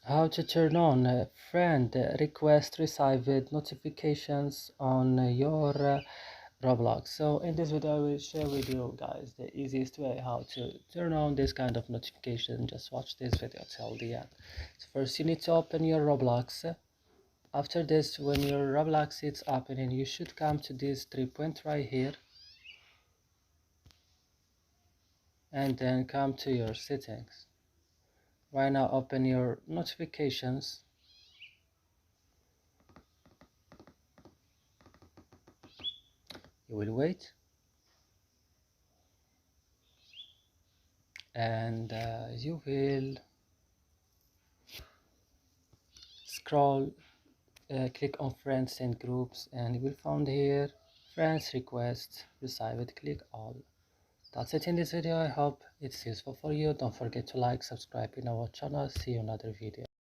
How to turn on friend request received notifications on your Roblox. So in this video I will share with you guys the easiest way how to turn on this kind of notification. Just watch this video till the end. So first you need to open your Roblox. After this, when your Roblox is opening, you should come to this 3 point right here and then come to your settings. Right now open your notifications. You will wait and you will scroll, click on friends and groups, and you will find here friends requests received. Click all. That's it in this video. I hope it's useful for you. Don't forget to like, subscribe in our channel. See you in another video.